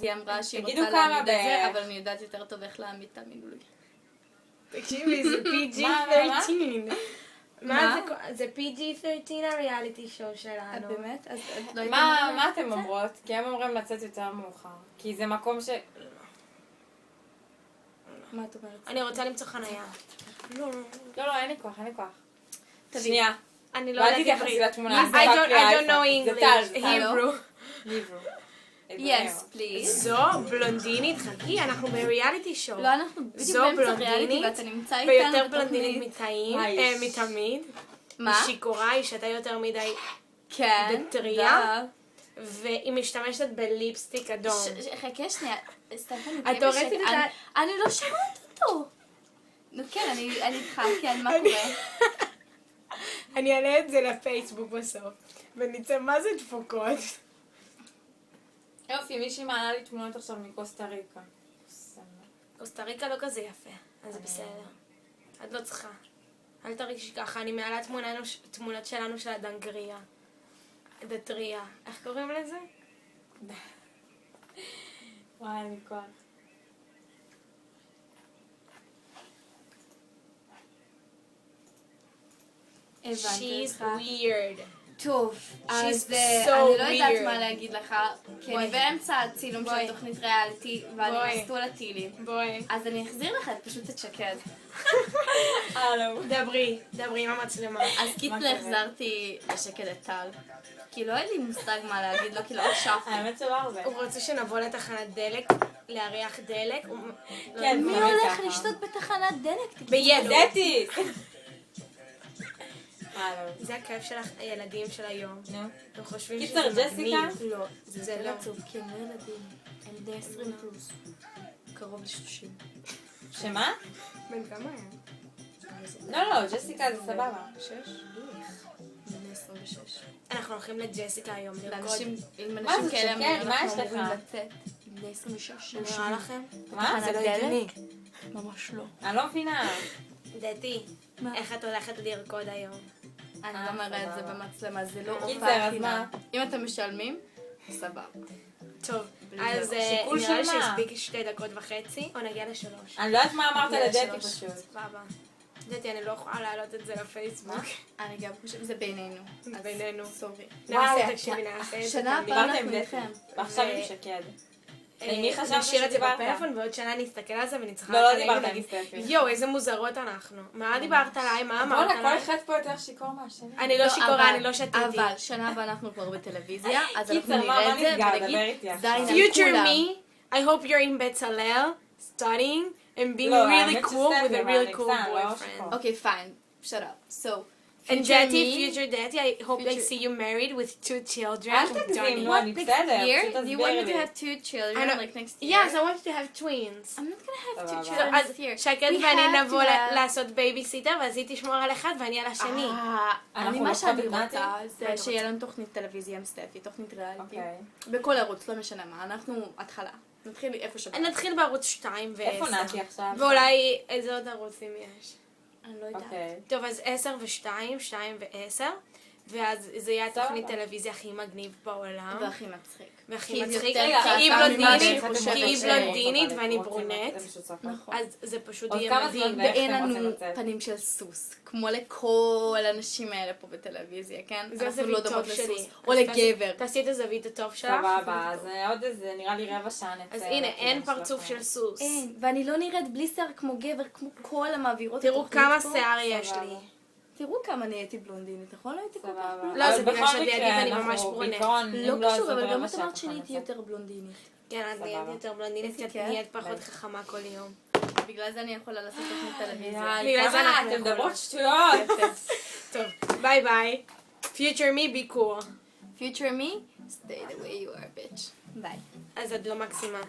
היא אמרה שהיא תגידו רוצה כמה להעמיד את זה, בערך. אבל אני יודעת יותר טוב איך להעמיד, תאמינו לי. תקשיבי, זה PG-13. מה? זה PG-13 הריאליטי שואו שלנו. באמת? אז את לא יודעת מה אתם אומרות? כי הם אומרים לצאת יותר מאוחר. כי זה מקום ש... מה את אומרת? אני רוצה למצוא חנייה. לא, אין לי כוח. תביא. שנייה. אני לא לא יודעת תתייחסי עברית. לתמונה. I don't know זה טל, English. Hebrew. ליברו. Yes, please. זו בלונדינית, חכי, אנחנו בריאליטי שואו. לא, אנחנו בדיוק זו באמצע בלונדינית, ריאליטי ואתה נמצא איתנו ויותר בתוכנית. בלונדינית מתמיד. מה? היא שיכורה, היא שתה יותר מדי כן. בטריה. והיא משתמשת בליפסטיק אדום. חכה שנייה. סטפני, את הורדת את ה... אני לא שמעת אותו. נו כן, אני איתך, כן, מה קורה? אני אעלה את זה לפייסבוק בסוף. ונצא מה זה דפוקות. יופי, מישהי מעלה לי תמונות עכשיו מקוסטה ריקה. קוסטה ריקה לא כזה יפה, אז זה בסדר. את לא צריכה. אל תרגישי ככה, אני מעלה תמונות שלנו של הדנגריה. דטריה. איך קוראים לזה? וואי, אין לי כוח. She's weird. טוב, אז so אני לא יודעת weird. מה להגיד לך, כי אני באמצע הצילום של בואי. תוכנית ריאליטי, ואני בואי. מסתו לטילים. בואי. אז אני אחזיר לך פשוט את שקד. הלו. דברי עם המצלמה. אז קיצר החזרתי לשקד את טל. כי לא היה לי מושג מה להגיד לו, כי לא חשבתי. האמת שלא הרבה. הוא רוצה שנבוא לתחנת דלק, להריח דלק. כן, מי תמיד הולך ככה. לשתות בתחנת דלק? ידעתי! הלו. זה הכיף של הילדים של היום. נו. הם חושבים קיצר, שזה ג'סיקה? מגניב. לא, זה זה לא. לא עצוב, כי הם לא ילדים. הם בני 20 פלוס. קרוב ל-30. שמה? בן כמה היה? לא, ג'סיקה זה סבבה. 6? בני 26. אנחנו הולכים לג'סיקה היום לרקוד. לאנשים, עם מה אנשים זה, כאלה, שקד? מה יש אנחנו אמורים לך? לצאת. בני 26. נראה לכם? מה? תחנת לא דלק? הגיוני. ממש לא. אני לא מבינה. דתי, מה? איך את הולכת לרקוד היום? אני לא מראה את זה במצלמה, זה לא קיצר, הופעה אז חינם. מה? אם אתם משלמים, סבבה. טוב, בלי אז זה. שיקול נראה לי של מה? שהספיק 2 דקות וחצי, או נגיע ל3. אני לא יודעת מה אמרת זה לדתי שלוש. פשוט. סבבה. דתי, אני לא יכולה להעלות את זה לפייסבוק. אני גם חושבת, זה בינינו. אז בינינו. סורי. נעשה, תקשיבי, נעשה את זה. שנה הבאה דיברת עם אנחנו דתי. איתכם. ועכשיו עם שקד. עם מי חשבת נשאיר את זה שדיברת? בפלאפון, ועוד שנה נסתכל על זה ונצחק לא, לא עלינו דיברת עם ונגיד, סטפי. יואו, איזה מוזרות אנחנו. מה דיברת עליי? מה אמרת בוא'נה, כל עליי? אחד פה יותר שיכור מהשני. אני לא שיכורה, אבל- אני לא שתיתי. אבל שנה הבאה אנחנו כבר בטלוויזיה, אז אנחנו קיצר, מה נראה את זה נסגר? דבר ונגיד איתי עכשיו. זין על Future כולם. me, I hope you're in בצלאל, studying, and being לא, really האמת cool שסטפי, with a אבל really אני cool קטנה, לא boyfriend. שיכור. Okay, fine. Shut up. So, And future Daddy, me, future daddy, I hope I Future- see you married with 2 children. אל תגזים, נו, אני next בסדר. year, פשוט do you want me תסבירי to לי. have 2 children I know- like next year? Yes, I want you to have twins. I'm not gonna have 2 סבבה. children אז this year. שקד We ואני have נבוא to have- לעשות בייביסיטר, ואז היא תשמור על אחד ואני על השני. אני אנחנו מה לוקחות שאני את רוצה נתי? זה שיהיה לנו תוכנית טלוויזיה עם סטפי, תוכנית ריאליטי. אוקיי. בכל ערוץ, לא משנה מה, אנחנו התחלה. נתחיל איפה שבא. נתחיל בערוץ 2 ו-10. איפה נתי עכשיו? ואולי איזה עוד ערוצים יש. אני לא יודעת. אוקיי. טוב, אז 10 ו-2, 2 ו-10, ואז זה יהיה התוכנית טלוויזיה הכי מגניב בעולם. והכי מצחיק. והכי כי מצחיק, יותר כי היא קטן ממה בלונדינית, שאני חושבת כי היא ש- בלונדינית ואני ברונט, נכון. אז זה פשוט עוד יהיה כמה מדהים. זמן ואיך ואין אתם רוצים לנו לצאת? פנים של סוס, כמו לכל הנשים האלה פה בטלוויזיה, כן? זה אנחנו הזווית לא דומות טוב שלי. לסוס. או אז לגבר. תעשי את הזווית הטוב שלך. סבבה, אז עוד איזה, נראה לי רבע שעה נצא. אז הנה, אין לכיוון פרצוף שלכם. של סוס. אין, ואני לא נראית בלי שיער כמו גבר, כמו כל המעבירות. תראו התוכנית כמה פה. שיער יש סבבה. לי. תראו כמה נהייתי בלונדינית, נכון? לא הייתי כל כך סבבה. בלונדינית. לא, אבל זה בגלל בכל שאת לידי מקרה, ואני אנחנו ממש ברונט. בעיקרון, לא אם לא, אז קשור, עוד אבל גם רבע את שעה אמרת שנהייתי ככה נצא. יותר בלונדינית. כן, את נהיית סבבה. יותר בלונדינית, כי את כן? נהיית פחות ביי. חכמה כל יום. בגלל זה אני יכולה לעשות תוכנית טלוויזיה. בגלל זה אנחנו אתם מדברות יכולות. שטויות. טוב, ביי ביי. Future me be cool. Future me, stay the way you are, bitch. ביי. אז את לא מקסימה.